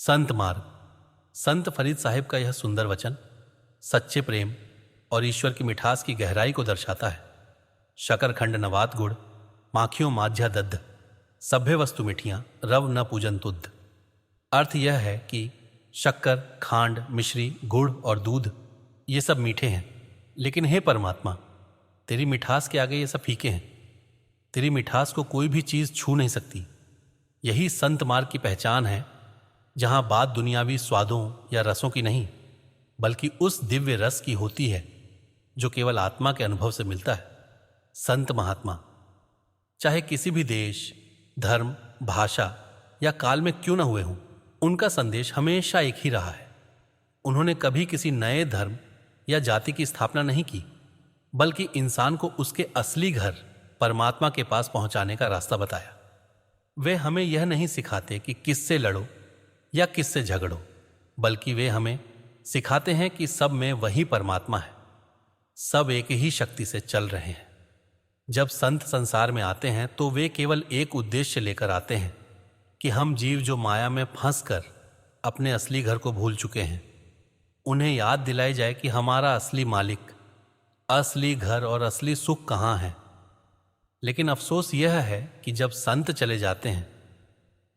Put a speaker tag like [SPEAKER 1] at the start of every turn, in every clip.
[SPEAKER 1] संत मार्ग। संत फरीद साहिब का यह सुंदर वचन सच्चे प्रेम और ईश्वर की मिठास की गहराई को दर्शाता है। शकरखंड नवात गुड़, माखियों माझ्या दद्ध, सभ्य वस्तु मिठियां, रव न पूजन तुद्ध। अर्थ यह है कि शक्कर, खांड, मिश्री, गुड़ और दूध ये सब मीठे हैं, लेकिन हे परमात्मा, तेरी मिठास के आगे ये सब फीके हैं। तेरी मिठास को कोई भी चीज़ छू नहीं सकती। यही संत मार्ग की पहचान है, जहां बात दुनियावी स्वादों या रसों की नहीं, बल्कि उस दिव्य रस की होती है जो केवल आत्मा के अनुभव से मिलता है। संत महात्मा चाहे किसी भी देश, धर्म, भाषा या काल में क्यों न हुए हों, उनका संदेश हमेशा एक ही रहा है। उन्होंने कभी किसी नए धर्म या जाति की स्थापना नहीं की, बल्कि इंसान को उसके असली घर परमात्मा के पास पहुंचाने का रास्ता बताया। वे हमें यह नहीं सिखाते कि किससे लड़ो या किससे झगड़ो, बल्कि वे हमें सिखाते हैं कि सब में वही परमात्मा है, सब एक ही शक्ति से चल रहे हैं। जब संत संसार में आते हैं तो वे केवल एक उद्देश्य लेकर आते हैं कि हम जीव जो माया में फंसकर अपने असली घर को भूल चुके हैं, उन्हें याद दिलाई जाए कि हमारा असली मालिक, असली घर और असली सुख कहाँ है। लेकिन अफसोस यह है कि जब संत चले जाते हैं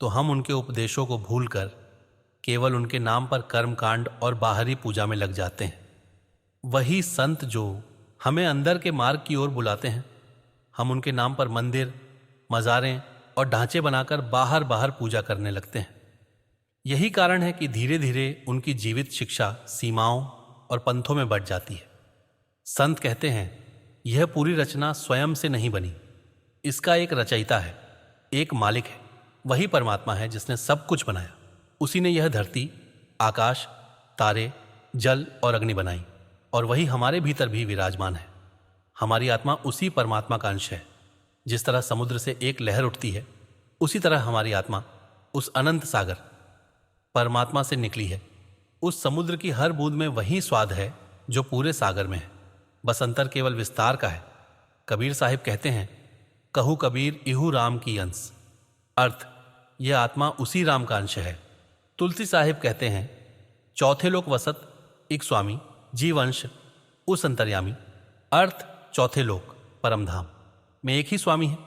[SPEAKER 1] तो हम उनके उपदेशों को भूलकर केवल उनके नाम पर कर्मकांड और बाहरी पूजा में लग जाते हैं। वही संत जो हमें अंदर के मार्ग की ओर बुलाते हैं, हम उनके नाम पर मंदिर, मज़ारें और ढांचे बनाकर बाहर बाहर पूजा करने लगते हैं। यही कारण है कि धीरे धीरे उनकी जीवित शिक्षा सीमाओं और पंथों में बढ़ जाती है। संत कहते हैं, यह पूरी रचना स्वयं से नहीं बनी, इसका एक रचयिता है, एक मालिक है, वही परमात्मा है जिसने सब कुछ बनाया। उसी ने यह धरती, आकाश, तारे, जल और अग्नि बनाई, और वही हमारे भीतर भी विराजमान है। हमारी आत्मा उसी परमात्मा का अंश है। जिस तरह समुद्र से एक लहर उठती है, उसी तरह हमारी आत्मा उस अनंत सागर परमात्मा से निकली है। उस समुद्र की हर बूंद में वही स्वाद है जो पूरे सागर में है, बस अंतर केवल विस्तार का है। कबीर साहिब कहते हैं, कहू कबीर इहू राम की अंश। अर्थ, यह आत्मा उसी राम का अंश है। तुलसी साहिब कहते हैं, चौथे लोक वसत एक स्वामी, जीव अंश उस अंतर्यामी। अर्थ, चौथे लोक परमधाम में एक ही स्वामी है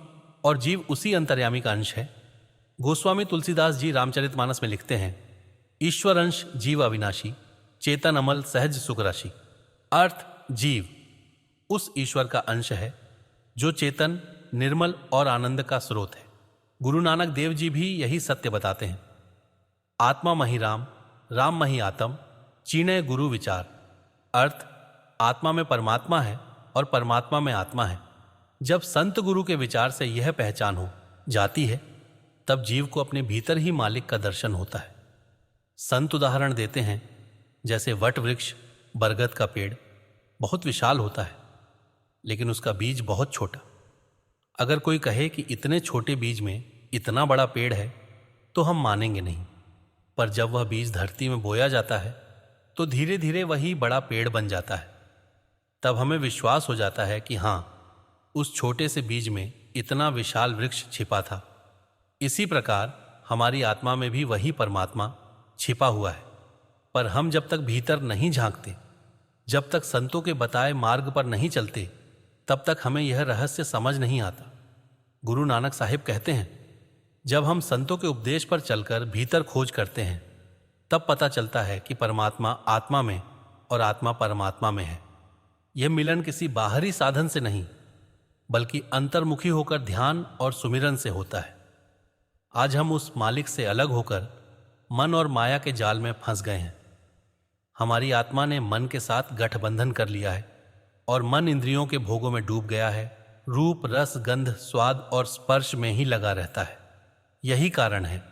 [SPEAKER 1] और जीव उसी अंतर्यामी का अंश है। गोस्वामी तुलसीदास जी रामचरितमानस में लिखते हैं, ईश्वर अंश जीव अविनाशी, चेतन अमल सहज सुख राशि। अर्थ, जीव उस ईश्वर का अंश है जो चेतन, निर्मल और आनंद का स्रोत है। गुरु नानक देव जी भी यही सत्य बताते हैं। आत्मा मही राम, राम मही आत्म, चीणे गुरु विचार। अर्थ, आत्मा में परमात्मा है और परमात्मा में आत्मा है। जब संत गुरु के विचार से यह पहचान हो जाती है, तब जीव को अपने भीतर ही मालिक का दर्शन होता है। संत उदाहरण देते हैं, जैसे वट वृक्ष, बरगद का पेड़ बहुत विशाल होता है, लेकिन उसका बीज बहुत छोटा। अगर कोई कहे कि इतने छोटे बीज में इतना बड़ा पेड़ है, तो हम मानेंगे नहीं। पर जब वह बीज धरती में बोया जाता है तो धीरे धीरे वही बड़ा पेड़ बन जाता है। तब हमें विश्वास हो जाता है कि हाँ, उस छोटे से बीज में इतना विशाल वृक्ष छिपा था। इसी प्रकार हमारी आत्मा में भी वही परमात्मा छिपा हुआ है, पर हम जब तक भीतर नहीं झांकते, जब तक संतों के बताए मार्ग पर नहीं चलते, तब तक हमें यह रहस्य समझ नहीं आता। गुरु नानक साहिब कहते हैं, जब हम संतों के उपदेश पर चलकर भीतर खोज करते हैं, तब पता चलता है कि परमात्मा आत्मा में और आत्मा परमात्मा में है। यह मिलन किसी बाहरी साधन से नहीं, बल्कि अंतर्मुखी होकर ध्यान और सुमिरन से होता है। आज हम उस मालिक से अलग होकर मन और माया के जाल में फंस गए हैं। हमारी आत्मा ने मन के साथ गठबंधन कर लिया है और मन इंद्रियों के भोगों में डूब गया है। रूप, रस, गंध, स्वाद और स्पर्श में ही लगा रहता है। यही कारण है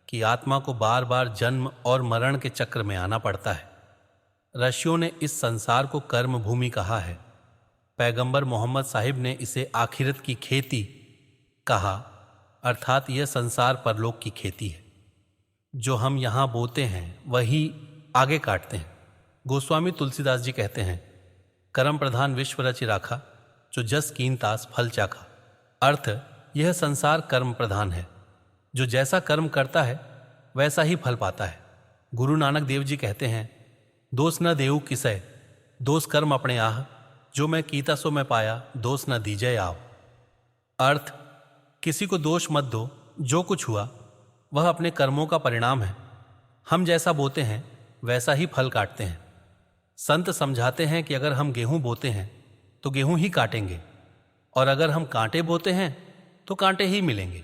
[SPEAKER 1] कि आत्मा को बार बार जन्म और मरण के चक्र में आना पड़ता है। ऋषियों ने इस संसार को कर्म भूमि कहा है। पैगंबर मोहम्मद साहिब ने इसे आखिरत की खेती कहा, अर्थात यह संसार परलोक की खेती है। जो हम यहाँ बोते हैं वही आगे काटते हैं। गोस्वामी तुलसीदास जी कहते हैं, कर्म प्रधान विश्व रचि राखा, जो जस कीन तास फल चाखा। अर्थ, यह संसार कर्म प्रधान है। जो जैसा कर्म करता है वैसा ही फल पाता है। गुरु नानक देव जी कहते हैं, दोष न देऊ किसै, दोष कर्म अपने आह, जो मैं कीता सो मैं पाया, दोष न दीजय आव। अर्थ, किसी को दोष मत दो, जो कुछ हुआ वह अपने कर्मों का परिणाम है। हम जैसा बोते हैं वैसा ही फल काटते हैं। संत समझाते हैं कि अगर हम गेहूं बोते हैं तो गेहूं ही काटेंगे, और अगर हम कांटे बोते हैं तो कांटे ही मिलेंगे।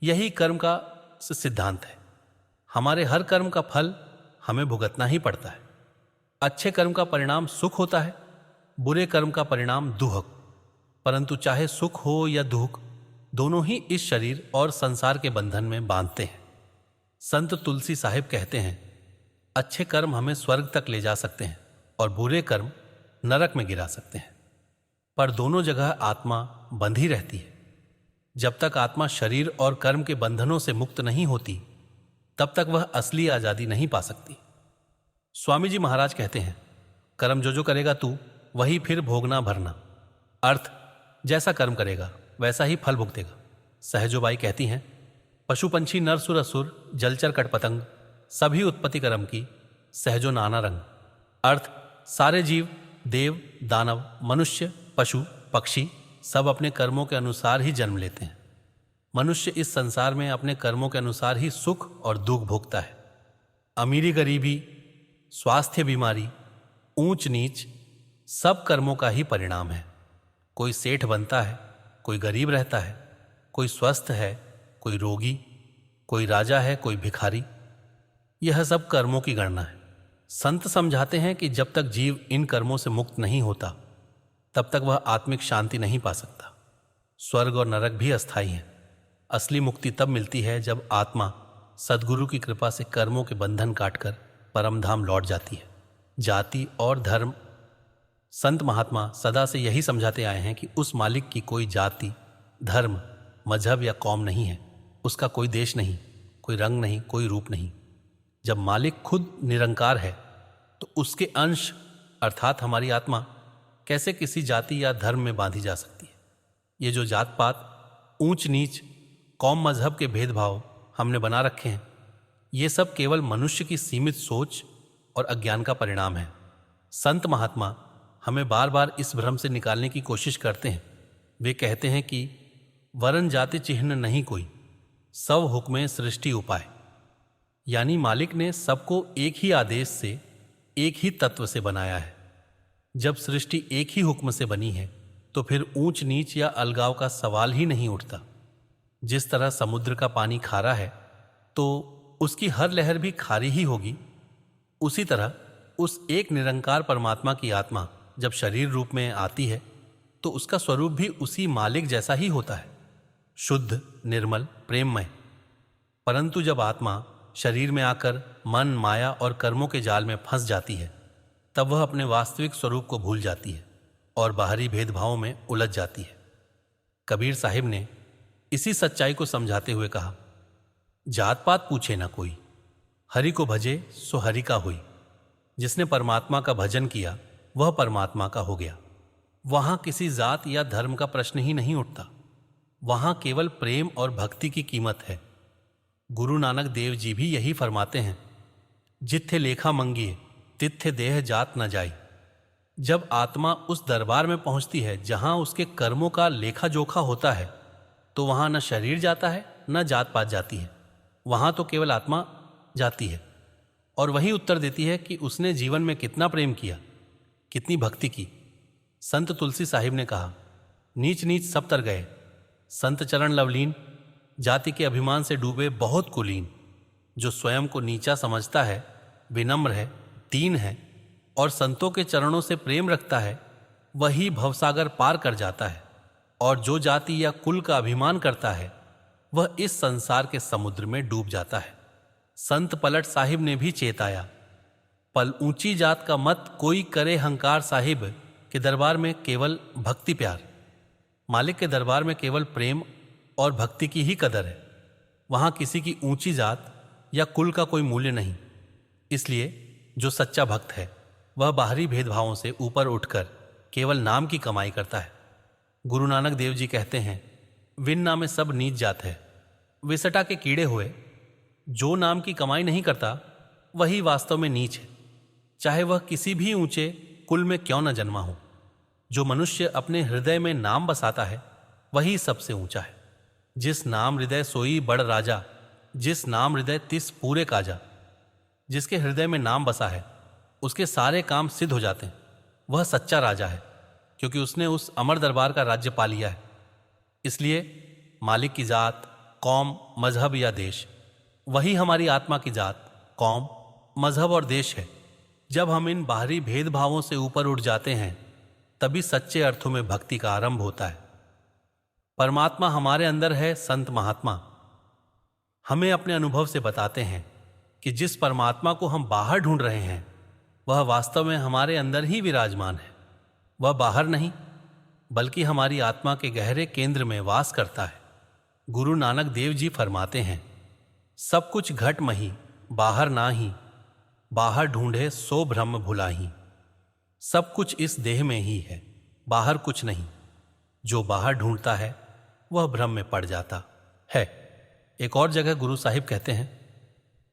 [SPEAKER 1] यही कर्म का सिद्धांत है। हमारे हर कर्म का फल हमें भुगतना ही पड़ता है। अच्छे कर्म का परिणाम सुख होता है, बुरे कर्म का परिणाम दुख। परंतु चाहे सुख हो या दुख, दोनों ही इस शरीर और संसार के बंधन में बांधते हैं। संत तुलसी साहिब कहते हैं, अच्छे कर्म हमें स्वर्ग तक ले जा सकते हैं और बुरे कर्म नरक में गिरा सकते हैं, पर दोनों जगह आत्मा बंधी रहती है। जब तक आत्मा शरीर और कर्म के बंधनों से मुक्त नहीं होती, तब तक वह असली आजादी नहीं पा सकती। स्वामी जी महाराज कहते हैं, कर्म जो करेगा तू, वही फिर भोगना भरना। अर्थ, जैसा कर्म करेगा वैसा ही फल भुगतेगा। सहजोबाई कहती हैं, पशु पंछी नर सुर असुर जलचर कटपतंग, सभी उत्पत्ति कर्म की, सहजो नाना रंग। अर्थ, सारे जीव, देव, दानव, मनुष्य, पशु, पक्षी सब अपने कर्मों के अनुसार ही जन्म लेते हैं। मनुष्य इस संसार में अपने कर्मों के अनुसार ही सुख और दुख भोगता है। अमीरी गरीबी, स्वास्थ्य बीमारी, ऊंच नीच सब कर्मों का ही परिणाम है। कोई सेठ बनता है, कोई गरीब रहता है, कोई स्वस्थ है, कोई रोगी, कोई राजा है, कोई भिखारी। यह सब कर्मों की गणना है। संत समझाते हैं कि जब तक जीव इन कर्मों से मुक्त नहीं होता, तब तक वह आत्मिक शांति नहीं पा सकता। स्वर्ग और नरक भी अस्थायी हैं। असली मुक्ति तब मिलती है जब आत्मा सद्गुरु की कृपा से कर्मों के बंधन काटकर परमधाम लौट जाती है। जाति और धर्म, संत महात्मा सदा से यही समझाते आए हैं कि उस मालिक की कोई जाति, धर्म, मजहब या कौम नहीं है। उसका कोई देश नहीं, कोई रंग नहीं, कोई रूप नहीं। जब मालिक खुद निरंकार है, तो उसके अंश अर्थात हमारी आत्मा कैसे किसी जाति या धर्म में बांधी जा सकती है। ये जो जात पात, ऊंच नीच, कौम मजहब के भेदभाव हमने बना रखे हैं, ये सब केवल मनुष्य की सीमित सोच और अज्ञान का परिणाम है। संत महात्मा हमें बार बार इस भ्रम से निकालने की कोशिश करते हैं। वे कहते हैं कि वरन जाति चिन्ह नहीं कोई, सब हुक्में सृष्टि उपाय। यानी मालिक ने सबको एक ही आदेश से, एक ही तत्व से बनाया है। जब सृष्टि एक ही हुक्म से बनी है, तो फिर ऊंच नीच या अलगाव का सवाल ही नहीं उठता। जिस तरह समुद्र का पानी खारा है, तो उसकी हर लहर भी खारी ही होगी। उसी तरह उस एक निरंकार परमात्मा की आत्मा जब शरीर रूप में आती है, तो उसका स्वरूप भी उसी मालिक जैसा ही होता है, शुद्ध, निर्मल, प्रेममय। परंतु जब आत्मा शरीर में आकर मन, माया और कर्मों के जाल में फंस जाती है, तब वह अपने वास्तविक स्वरूप को भूल जाती है और बाहरी भेदभावों में उलझ जाती है। कबीर साहिब ने इसी सच्चाई को समझाते हुए कहा, जात पात पूछे ना कोई, हरि को भजे सो हरि का हुई। जिसने परमात्मा का भजन किया वह परमात्मा का हो गया। वहां किसी जात या धर्म का प्रश्न ही नहीं उठता। वहां केवल प्रेम और भक्ति की कीमत है। गुरु नानक देव जी भी यही फरमाते हैं, जित्थे लेखा मंगिए तित्थे देह जात न जाई। जब आत्मा उस दरबार में पहुंचती है जहां उसके कर्मों का लेखा जोखा होता है, तो वहां न शरीर जाता है न जात पात जाती है। वहां तो केवल आत्मा जाती है और वही उत्तर देती है कि उसने जीवन में कितना प्रेम किया, कितनी भक्ति की। संत तुलसी साहिब ने कहा, नीच नीच सब तर गए, संत चरण लवलीन, जाति के अभिमान से डूबे बहुत कुलीन। जो स्वयं को नीचा समझता है, विनम्र है, दीन है और संतों के चरणों से प्रेम रखता है, वही भवसागर पार कर जाता है। और जो जाति या कुल का अभिमान करता है, वह इस संसार के समुद्र में डूब जाता है। संत पलट साहिब ने भी चेताया, पल ऊंची जात का मत कोई करे हंकार, साहिब के दरबार में केवल भक्ति प्यार। मालिक के दरबार में केवल प्रेम और भक्ति की ही कदर है। वहां किसी की ऊंची जात या कुल का कोई मूल्य नहीं। इसलिए जो सच्चा भक्त है, वह बाहरी भेदभावों से ऊपर उठकर केवल नाम की कमाई करता है। गुरु नानक देव जी कहते हैं, विन नामे सब नीच जात है। विसटा के कीड़े हुए जो नाम की कमाई नहीं करता, वही वास्तव में नीच है, चाहे वह किसी भी ऊंचे कुल में क्यों न जन्मा हो। जो मनुष्य अपने हृदय में नाम बसाता है वही सबसे ऊंचा है। जिस नाम हृदय सोई बड़ राजा, जिस नाम हृदय तिस पूरे काजा। जिसके हृदय में नाम बसा है उसके सारे काम सिद्ध हो जाते हैं। वह सच्चा राजा है, क्योंकि उसने उस अमर दरबार का राज्य पा लिया है। इसलिए मालिक की जात, कौम, मजहब या देश, वही हमारी आत्मा की जात, कौम, मजहब और देश है। जब हम इन बाहरी भेदभावों से ऊपर उठ जाते हैं तभी सच्चे अर्थों में भक्ति का आरंभ होता है। परमात्मा हमारे अंदर है। संत महात्मा हमें अपने अनुभव से बताते हैं कि जिस परमात्मा को हम बाहर ढूंढ रहे हैं वह वास्तव में हमारे अंदर ही विराजमान है। वह बाहर नहीं बल्कि हमारी आत्मा के गहरे केंद्र में वास करता है। गुरु नानक देव जी फरमाते हैं, सब कुछ घट मही बाहर ना ही, बाहर ढूंढे सो ब्रह्म भुलाही। सब कुछ इस देह में ही है, बाहर कुछ नहीं। जो बाहर ढूंढता है वह भ्रम में पड़ जाता है। एक और जगह गुरु साहिब कहते हैं,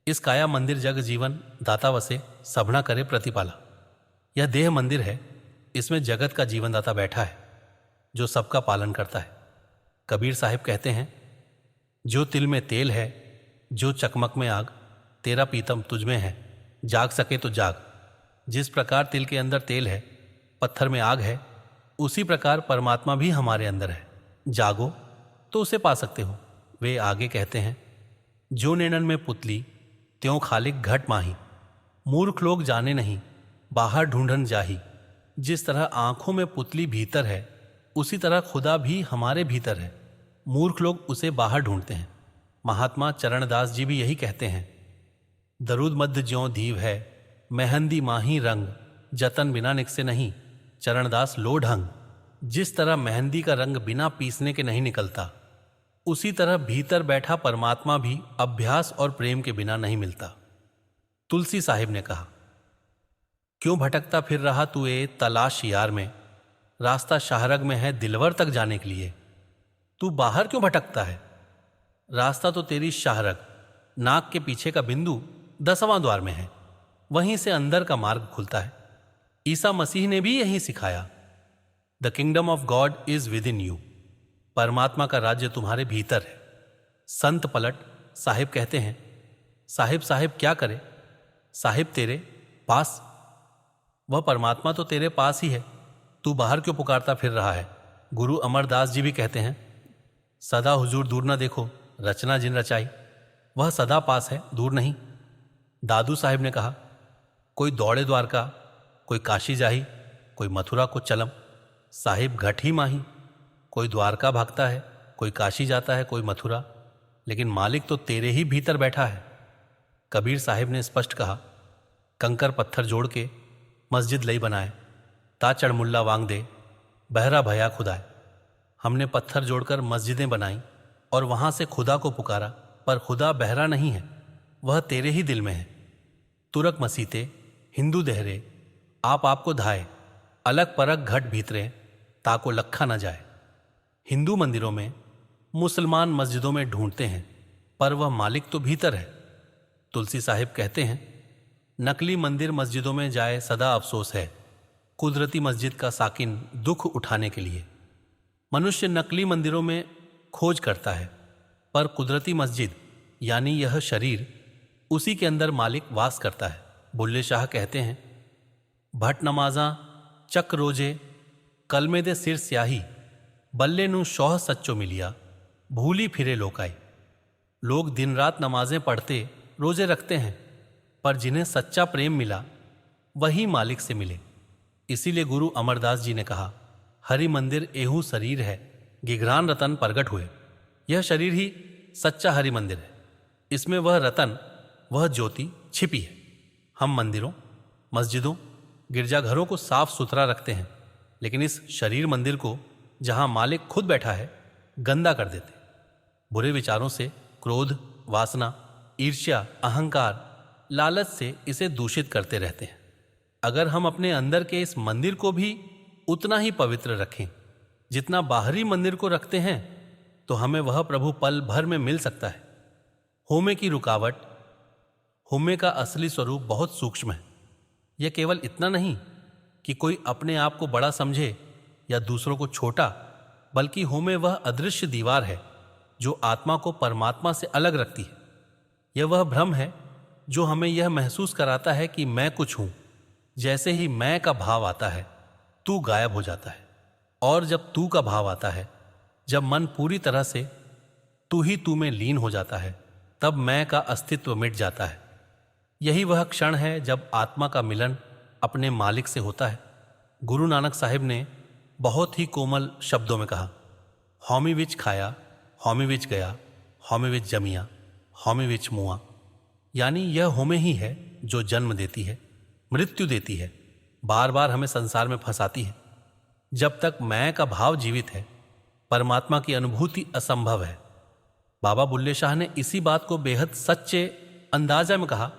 [SPEAKER 1] इस काया मंदिर जग जीवन दाता वसे सबना करे प्रतिपाला। यह देह मंदिर है, इसमें जगत का जीवन दाता बैठा है जो सबका पालन करता है। कबीर साहिब कहते हैं, जो तिल में तेल है, जो चकमक में आग, तेरा पीतम तुझ में है, जाग सके तो जाग। जिस प्रकार तिल के अंदर तेल है, पत्थर में आग है, उसी प्रकार परमात्मा भी हमारे अंदर है। जागो तो उसे पा सकते हो। वे आगे कहते हैं, जो नैनन में पुतली त्यों खालिक घट माही। मूर्ख लोग जाने नहीं बाहर ढूंढन जाही। जिस तरह आंखों में पुतली भीतर है उसी तरह खुदा भी हमारे भीतर है। मूर्ख लोग उसे बाहर ढूंढते हैं। महात्मा चरणदास जी भी यही कहते हैं, दरूद मध्य ज्यों दीव है, मेहंदी माही रंग, जतन बिना निकसे नहीं, चरणदास लो ढंग। जिस तरह मेहंदी का रंग बिना पीसने के नहीं निकलता, उसी तरह भीतर बैठा परमात्मा भी अभ्यास और प्रेम के बिना नहीं मिलता। तुलसी साहिब ने कहा, क्यों भटकता फिर रहा तू ए तलाश यार में, रास्ता शाहरग में है दिलवर तक जाने के लिए। तू बाहर क्यों भटकता है? रास्ता तो तेरी शाहरग, नाक के पीछे का बिंदु 10वां द्वार में है, वहीं से अंदर का मार्ग खुलता है। ईसा मसीह ने भी यही सिखाया, the kingdom of God is with in you. परमात्मा का राज्य तुम्हारे भीतर है। संत पलट साहिब कहते हैं, साहिब साहिब क्या करे, साहिब तेरे पास। वह परमात्मा तो तेरे पास ही है, तू बाहर क्यों पुकारता फिर रहा है। गुरु अमरदास जी भी कहते हैं, सदा हुजूर दूर न देखो, रचना जिन रचाई। वह सदा पास है, दूर नहीं। दादू साहिब ने कहा, कोई दौड़े द्वारका, कोई काशी जाही, कोई मथुरा को चलम। साहिब घट ही माही। कोई द्वारका भागता है, कोई काशी जाता है, कोई मथुरा, लेकिन मालिक तो तेरे ही भीतर बैठा है। कबीर साहिब ने स्पष्ट कहा, कंकर पत्थर जोड़ के मस्जिद लई बनाए, ता चढ़ मुल्ला वांग दे, बहरा भया खुदाए। हमने पत्थर जोड़कर मस्जिदें बनाई और वहां से खुदा को पुकारा, पर खुदा बहरा नहीं है, वह तेरे ही दिल में है। तुरक मसीते हिंदू देहरे, आप आपको धाए, अलग परक घट भीतरे, ताको लखा न जाए। हिंदू मंदिरों में, मुसलमान मस्जिदों में ढूंढते हैं, पर वह मालिक तो भीतर है। तुलसी साहिब कहते हैं, नकली मंदिर मस्जिदों में जाए सदा अफसोस है, कुदरती मस्जिद का साकिन दुख उठाने के लिए। मनुष्य नकली मंदिरों में खोज करता है, पर कुदरती मस्जिद यानी यह शरीर, उसी के अंदर मालिक वास करता है। बुल्ले शाह कहते हैं, भट नमाजा चक रोजे, कलमे दे सिर स्याही, बल्ले नू शौह सच्चो मिलिया, भूली फिरे लोकाई। लोग दिन रात नमाजें पढ़ते, रोजे रखते हैं, पर जिन्हें सच्चा प्रेम मिला वही मालिक से मिले। इसीलिए गुरु अमरदास जी ने कहा, हरि मंदिर एहू शरीर है, गिघरान रतन प्रगट हुए। यह शरीर ही सच्चा हरि मंदिर है, इसमें वह रतन, वह ज्योति छिपी है। हम मंदिरों, मस्जिदों, गिरजाघरों को साफ सुथरा रखते हैं, लेकिन इस शरीर मंदिर को, जहां मालिक खुद बैठा है, गंदा कर देते। बुरे विचारों से, क्रोध, वासना, ईर्ष्या, अहंकार, लालच से इसे दूषित करते रहते हैं। अगर हम अपने अंदर के इस मंदिर को भी उतना ही पवित्र रखें जितना बाहरी मंदिर को रखते हैं, तो हमें वह प्रभु पल भर में मिल सकता है। होमे का असली स्वरूप बहुत सूक्ष्म है। यह केवल इतना नहीं कि कोई अपने आप को बड़ा समझे या दूसरों को छोटा, बल्कि होमे वह अदृश्य दीवार है जो आत्मा को परमात्मा से अलग रखती है। यह वह भ्रम है जो हमें यह महसूस कराता है कि मैं कुछ हूं। जैसे ही मैं का भाव आता है, तू गायब हो जाता है, और जब तू का भाव आता है, जब मन पूरी तरह से तू ही तू में लीन हो जाता है, तब मैं का अस्तित्व मिट जाता है। यही वह क्षण है जब आत्मा का मिलन अपने मालिक से होता है। गुरु नानक साहिब ने बहुत ही कोमल शब्दों में कहा, हौमी विच खाया, हौमी विच गया, हौमी विच जमिया, हौमी विच मुआ। यानी यह होमे ही है जो जन्म देती है, मृत्यु देती है, बार बार हमें संसार में फंसाती है। जब तक मैं का भाव जीवित है, परमात्मा की अनुभूति असंभव है। बाबा बुल्ले शाह ने इसी बात को बेहद सच्चे अंदाजा में कहा,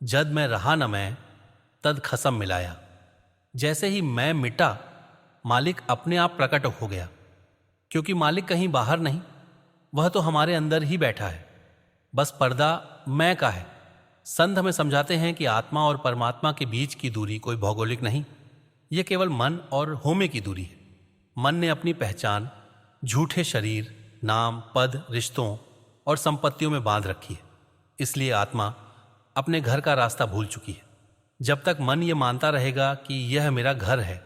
[SPEAKER 1] जद मैं रहा न मैं तद खसम मिलाया। जैसे ही मैं मिटा, मालिक अपने आप प्रकट हो गया, क्योंकि मालिक कहीं बाहर नहीं, वह तो हमारे अंदर ही बैठा है। बस पर्दा मैं का है। संत हमें समझाते हैं कि आत्मा और परमात्मा के बीच की दूरी कोई भौगोलिक नहीं, यह केवल मन और होमे की दूरी है। मन ने अपनी पहचान झूठे शरीर, नाम, पद, रिश्तों और संपत्तियों में बांध रखी है। इसलिए आत्मा अपने घर का रास्ता भूल चुकी है। जब तक मन ये मानता रहेगा कि यह मेरा घर है,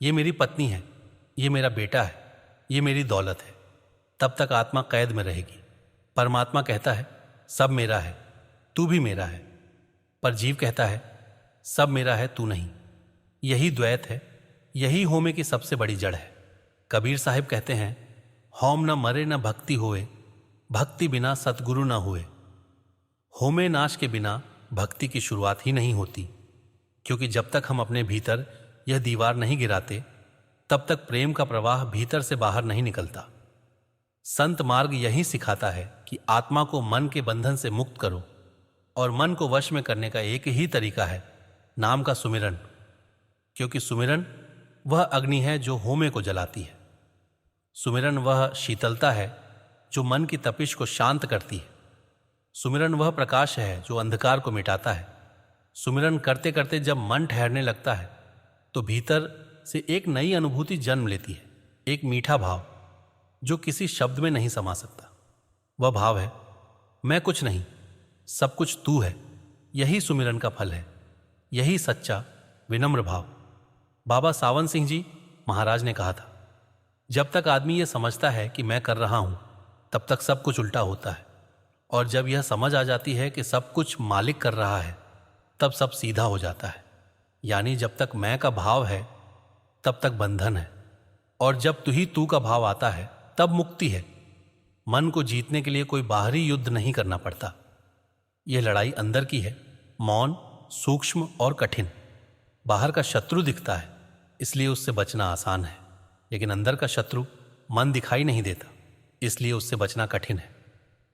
[SPEAKER 1] ये मेरी पत्नी है, ये मेरा बेटा है, ये मेरी दौलत है, तब तक आत्मा कैद में रहेगी। परमात्मा कहता है, सब मेरा है, तू भी मेरा है। पर जीव कहता है, सब मेरा है, तू नहीं। यही द्वैत है, यही होमे की सबसे बड़ी जड़ है। कबीर साहिब कहते हैं, होम न मरे न भक्ति होए, भक्ति बिना सतगुरु न हुए। होमे नाश के बिना भक्ति की शुरुआत ही नहीं होती, क्योंकि जब तक हम अपने भीतर यह दीवार नहीं गिराते, तब तक प्रेम का प्रवाह भीतर से बाहर नहीं निकलता। संत मार्ग यही सिखाता है कि आत्मा को मन के बंधन से मुक्त करो, और मन को वश में करने का एक ही तरीका है, नाम का सुमिरन। क्योंकि सुमिरन वह अग्नि है जो होमे को जलाती है। सुमिरन वह शीतलता है जो मन की तपिश को शांत करती है। सुमिरन वह प्रकाश है जो अंधकार को मिटाता है। सुमिरन करते करते जब मन ठहरने लगता है, तो भीतर से एक नई अनुभूति जन्म लेती है, एक मीठा भाव जो किसी शब्द में नहीं समा सकता। वह भाव है, मैं कुछ नहीं, सब कुछ तू है। यही सुमिरन का फल है, यही सच्चा विनम्र भाव। बाबा सावन सिंह जी महाराज ने कहा था, जब तक आदमी यह समझता है कि मैं कर रहा हूं, तब तक सब कुछ उल्टा होता है, और जब यह समझ आ जाती है कि सब कुछ मालिक कर रहा है, तब सब सीधा हो जाता है। यानी जब तक मैं का भाव है, तब तक बंधन है, और जब तू ही तू का भाव आता है, तब मुक्ति है। मन को जीतने के लिए कोई बाहरी युद्ध नहीं करना पड़ता। यह लड़ाई अंदर की है, मौन, सूक्ष्म और कठिन। बाहर का शत्रु दिखता है, इसलिए उससे बचना आसान है, लेकिन अंदर का शत्रु मन दिखाई नहीं देता, इसलिए उससे बचना कठिन है।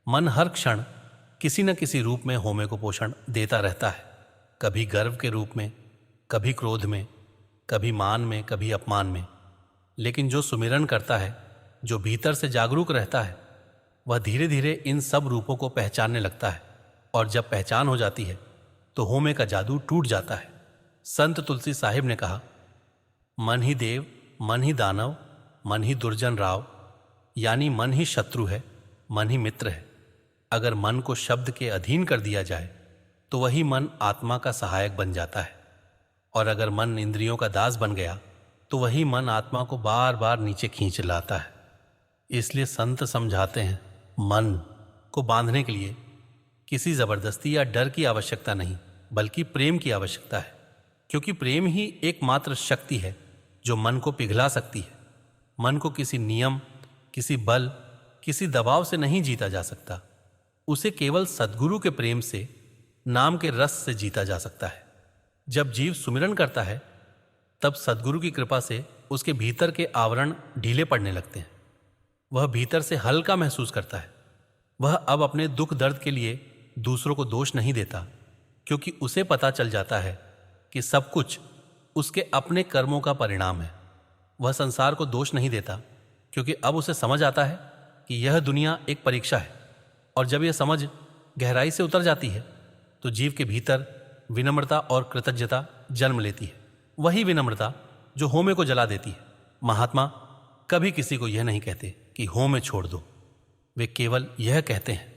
[SPEAKER 1] मन हर क्षण किसी न किसी रूप में होमे को पोषण देता रहता है, कभी गर्व के रूप में, कभी क्रोध में, कभी मान में, कभी अपमान में। लेकिन जो सुमिरन करता है, जो भीतर से जागरूक रहता है, वह धीरे धीरे इन सब रूपों को पहचानने लगता है, और जब पहचान हो जाती है तो होमे का जादू टूट जाता है। संत तुलसी साहिब ने कहा, मन ही देव, मन ही दानव, मन ही दुर्जन राव। यानी मन ही शत्रु है, मन ही मित्र है। अगर मन को शब्द के अधीन कर दिया जाए तो वही मन आत्मा का सहायक बन जाता है, और अगर मन इंद्रियों का दास बन गया तो वही मन आत्मा को बार बार नीचे खींच लाता है। इसलिए संत समझाते हैं, मन को बांधने के लिए किसी जबरदस्ती या डर की आवश्यकता नहीं, बल्कि प्रेम की आवश्यकता है। क्योंकि प्रेम ही एकमात्र शक्ति है जो मन को पिघला सकती है। मन को किसी नियम, किसी बल, किसी दबाव से नहीं जीता जा सकता। उसे केवल सद्गुरु के प्रेम से, नाम के रस से जीता जा सकता है। जब जीव सुमिरन करता है, तब सद्गुरु की कृपा से उसके भीतर के आवरण ढीले पड़ने लगते हैं। वह भीतर से हल्का महसूस करता है। वह अब अपने दुख दर्द के लिए दूसरों को दोष नहीं देता, क्योंकि उसे पता चल जाता है कि सब कुछ उसके अपने कर्मों का परिणाम है। वह संसार को दोष नहीं देता, क्योंकि अब उसे समझ आता है कि यह दुनिया एक परीक्षा है, और जब यह समझ गहराई से उतर जाती है तो जीव के भीतर विनम्रता और कृतज्ञता जन्म लेती है। वही विनम्रता जो होमे को जला देती है। महात्मा कभी किसी को यह नहीं कहते कि होमे छोड़ दो। वे केवल यह कहते हैं,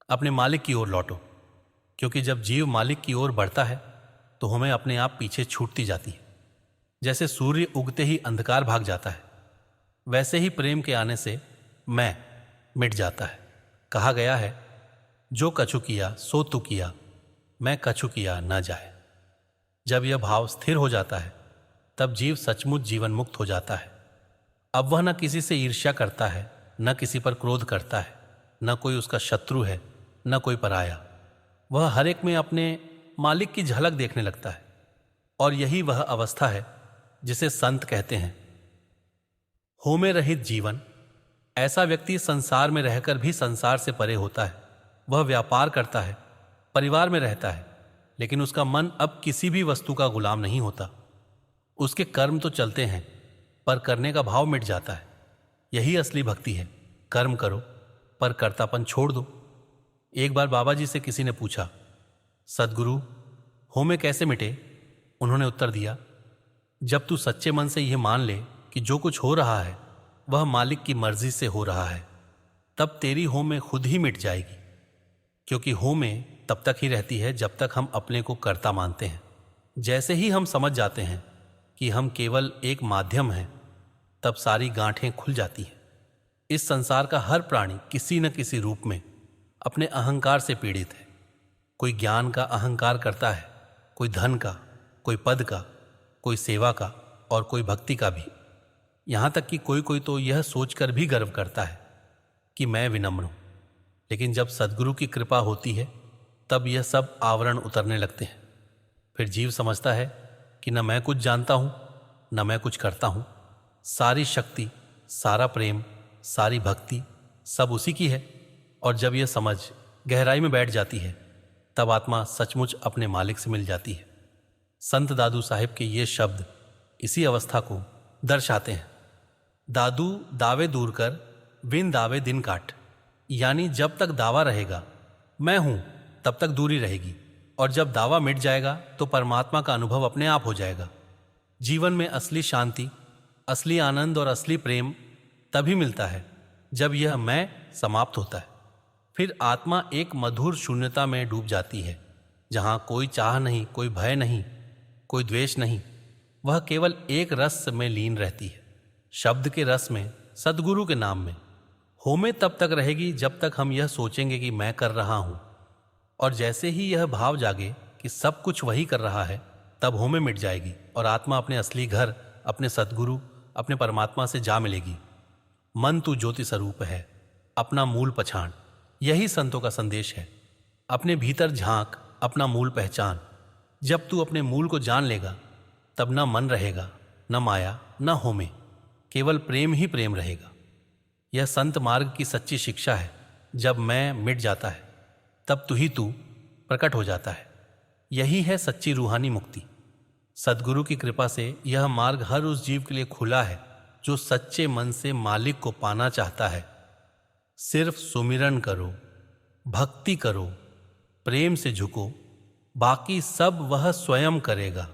[SPEAKER 1] अपने मालिक की ओर लौटो। क्योंकि जब जीव मालिक की ओर बढ़ता है तो हमें अपने आप पीछे छूटती जाती है। जैसे सूर्य उगते ही अंधकार भाग जाता है, वैसे ही प्रेम के आने से मैं मिट जाता है। कहा गया है, जो कछु किया सो तू किया, मैं कछु किया न जाए। जब यह भाव स्थिर हो जाता है तब जीव सचमुच जीवन मुक्त हो जाता है। अब वह न किसी से ईर्ष्या करता है, न किसी पर क्रोध करता है, न कोई उसका शत्रु है, न कोई पराया। वह हर एक में अपने मालिक की झलक देखने लगता है। और यही वह अवस्था है जिसे संत कहते हैं होमे रहित जीवन। ऐसा व्यक्ति संसार में रहकर भी संसार से परे होता है। वह व्यापार करता है, परिवार में रहता है, लेकिन उसका मन अब किसी भी वस्तु का गुलाम नहीं होता। उसके कर्म तो चलते हैं, पर करने का भाव मिट जाता है। यही असली भक्ति है। कर्म करो पर कर्तापन छोड़ दो। एक बार बाबा जी से किसी ने पूछा, सद्गुरु होमे कैसे मिटे? उन्होंने उत्तर दिया, जब तू सच्चे मन से यह मान ले कि जो कुछ हो रहा है वह मालिक की मर्जी से हो रहा है, तब तेरी होमे खुद ही मिट जाएगी। क्योंकि होमे तब तक ही रहती है जब तक हम अपने को कर्ता मानते हैं। जैसे ही हम समझ जाते हैं कि हम केवल एक माध्यम हैं, तब सारी गांठें खुल जाती हैं। इस संसार का हर प्राणी किसी न किसी रूप में अपने अहंकार से पीड़ित है। कोई ज्ञान का अहंकार करता है, कोई धन का, कोई पद का, कोई सेवा का और कोई भक्ति का भी। यहाँ तक कि कोई कोई तो यह सोचकर भी गर्व करता है कि मैं विनम्र हूँ। लेकिन जब सद्गुरु की कृपा होती है तब यह सब आवरण उतरने लगते हैं। फिर जीव समझता है कि न मैं कुछ जानता हूँ, न मैं कुछ करता हूँ। सारी शक्ति, सारा प्रेम, सारी भक्ति सब उसी की है। और जब यह समझ गहराई में बैठ जाती है तब आत्मा सचमुच अपने मालिक से मिल जाती है। संत दादू साहिब के ये शब्द इसी अवस्था को दर्शाते हैं। दादू दावे दूर कर, बिन दावे दिन काट। यानी जब तक दावा रहेगा मैं हूं तब तक दूरी रहेगी, और जब दावा मिट जाएगा तो परमात्मा का अनुभव अपने आप हो जाएगा। जीवन में असली शांति, असली आनंद और असली प्रेम तभी मिलता है जब यह मैं समाप्त होता है। फिर आत्मा एक मधुर शून्यता में डूब जाती है, जहां कोई चाह नहीं, कोई भय नहीं, कोई द्वेष नहीं। वह केवल एक रस में लीन रहती है, शब्द के रस में, सद्गुरु के नाम में। होमे तब तक रहेगी जब तक हम यह सोचेंगे कि मैं कर रहा हूं, और जैसे ही यह भाव जागे कि सब कुछ वही कर रहा है, तब होमे मिट जाएगी और आत्मा अपने असली घर, अपने सद्गुरु, अपने परमात्मा से जा मिलेगी। मन तू ज्योति स्वरूप है, अपना मूल पछाण। यही संतों का संदेश है। अपने भीतर झांक, अपना मूल पहचान। जब तू अपने मूल को जान लेगा तब न मन रहेगा, न माया, न होमे, केवल प्रेम ही प्रेम रहेगा। यह संत मार्ग की सच्ची शिक्षा है। जब मैं मिट जाता है तब तू ही तू प्रकट हो जाता है। यही है सच्ची रूहानी मुक्ति। सद्गुरु की कृपा से यह मार्ग हर उस जीव के लिए खुला है जो सच्चे मन से मालिक को पाना चाहता है। सिर्फ सुमिरन करो, भक्ति करो, प्रेम से झुको, बाकी सब वह स्वयं करेगा।